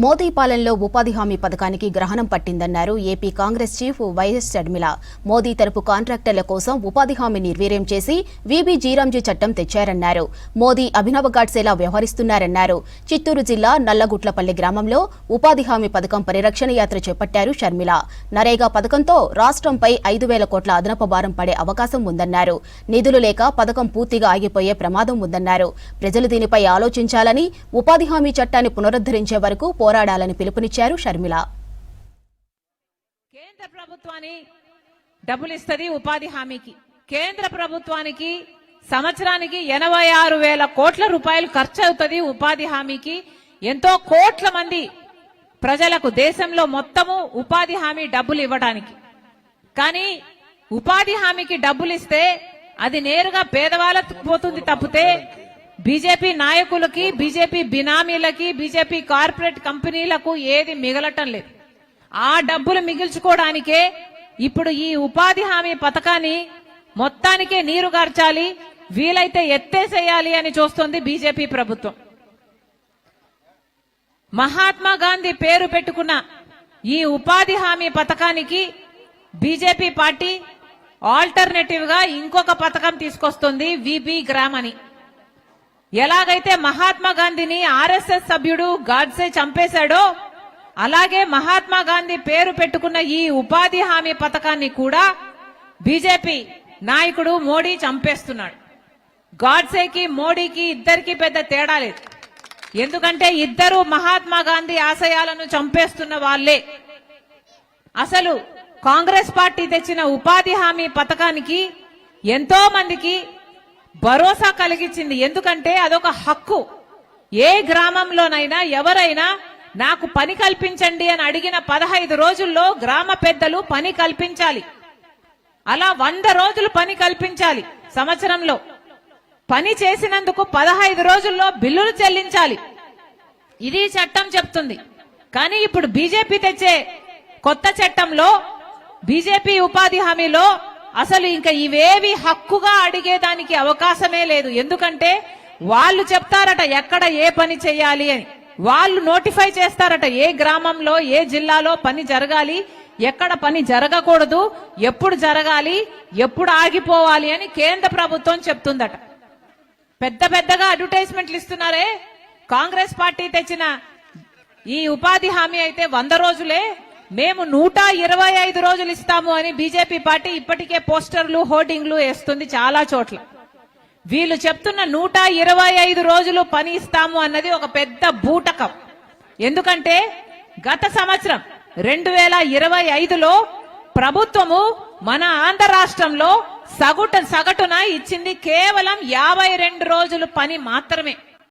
మోదీ పాలనలో ఉపాధి హామీ పథకానికి గ్రహణం పట్టిందన్నారు AP Congress chief YS Sharmila. Modi తరపు కాంట్రాక్టర్ల కోసం ఉపాధి హామీ నిర్వీర్యం చేసి వీబీ జీరాంజీ చట్టం తెచ్చారన్నారు. మోదీ అభినవ గాడ్సేలా వ్యవహరిస్తున్నారన్నారు. చిత్తూరు జిల్లా నల్లగుట్లపల్లి గ్రామంలో ఉపాధి హామీ పథకం పరిరక్షణ యాత్ర చేపట్టారు షర్మిల. నరేగా పథకంతో రాష్ట్రంపై 5,000 కోట్ల అదనపు భారం పడే అవకాశం ఉందన్నారు. నిధులు లేక పథకం పూర్తిగా ఆగిపోయే ప్రమాదం ఉందన్నారు. ప్రజలు దీనిపై ఆలోచించాలని, ఉపాధి హామీ చట్టాన్ని పునరుద్ధరించే వరకు పోరాడాలని పిలుపునిచ్చారు షర్మిల. కేంద్ర ప్రభుత్వాన్ని డబ్బులు ఇస్తది ఉపాధి హామీకి. కేంద్ర ప్రభుత్వానికి సంవత్సరానికి 86,000 కోట్ల రూపాయలు ఖర్చు అవుతుంది ఉపాధి హామీకి. ఎంతో కోట్ల మంది ప్రజలకు దేశంలో మొత్తము ఉపాధి హామీ డబ్బులు ఇవ్వడానికి. కానీ ఉపాధి హామీకి డబ్బులు ఇస్తే అది నేరుగా పేదవాళ్ళకు పోతుంది తప్పితే బీజేపీ నాయకులకి, బీజేపీ బినామీలకి, బీజేపీ కార్పొరేట్ కంపెనీలకు ఏది మిగలటం లేదు. ఆ డబ్బులు మిగిల్చుకోవడానికే ఇప్పుడు ఈ ఉపాధి హామీ పథకాన్ని మొత్తానికే నీరు గార్చాలి, వీలైతే ఎత్తేసేయాలి అని చూస్తోంది బీజేపీ ప్రభుత్వం. మహాత్మా గాంధీ పేరు పెట్టుకున్న ఈ ఉపాధి హామీ పథకానికి బీజేపీ పార్టీ ఆల్టర్నేటివ్ గా ఇంకొక పథకం తీసుకొస్తుంది, వీబీ గ్రామ్ అని. ఎలాగైతే మహాత్మా గాంధీని ఆర్ఎస్ఎస్ సభ్యుడు గాడ్సే చంపేశాడో అలాగే మహాత్మా గాంధీ పేరు పెట్టుకున్న ఈ ఉపాధి హామీ పథకాన్ని కూడా బీజేపీ నాయకుడు మోడీ చంపేస్తున్నాడు. గాడ్సేకి మోడీకి ఇద్దరికి పెద్ద తేడా లేదు. ఎందుకంటే ఇద్దరు మహాత్మా గాంధీ ఆశయాలను చంపేస్తున్న వాళ్లే. అసలు కాంగ్రెస్ పార్టీ తెచ్చిన ఉపాధి హామీ పథకానికి ఎంతో మందికి భరోసా కలిగించింది. ఎందుకంటే అదొక హక్కు. ఏ గ్రామంలోనైనా ఎవరైనా నాకు పని కల్పించండి అని అడిగిన 15 రోజుల్లో గ్రామ పెద్దలు పని కల్పించాలి. అలా 100 రోజులు పని కల్పించాలి. సంవత్సరంలో పని చేసినందుకు 15 రోజుల్లో బిల్లులు చెల్లించాలి. ఇది చట్టం చెప్తుంది. కానీ ఇప్పుడు బీజేపీ తెచ్చే కొత్త చట్టంలో, బీజేపీ ఉపాధి హామీలో అసలు ఇంకా ఇవేవి హక్కుగా అడిగేదానికి అవకాశమే లేదు. ఎందుకంటే వాళ్ళు చెప్తారట ఎక్కడ ఏ పని చేయాలి అని. వాళ్ళు నోటిఫై చేస్తారట ఏ గ్రామంలో, ఏ జిల్లాలో పని జరగాలి, ఎక్కడ పని జరగకూడదు, ఎప్పుడు జరగాలి, ఎప్పుడు ఆగిపోవాలి అని కేంద్ర ప్రభుత్వం చెప్తుందట. పెద్ద పెద్దగా అడ్వర్టైజ్మెంట్లు ఇస్తున్నారే. కాంగ్రెస్ పార్టీ తెచ్చిన ఈ ఉపాధి హామీ అయితే 100 రోజులే, మేము 125 రోజులు ఇస్తాము అని బీజేపీ పార్టీ ఇప్పటికే పోస్టర్లు, హోర్డింగ్లు వేస్తుంది చాలా చోట్ల. వీళ్ళు చెప్తున్న 125 రోజులు పని ఇస్తాము అన్నది ఒక పెద్ద బూటకం. ఎందుకంటే గత సంవత్సరం 2025లో ప్రభుత్వము మన ఆంధ్ర రాష్ట్రంలో సగటున ఇచ్చింది కేవలం 52 రోజులు పని మాత్రమే.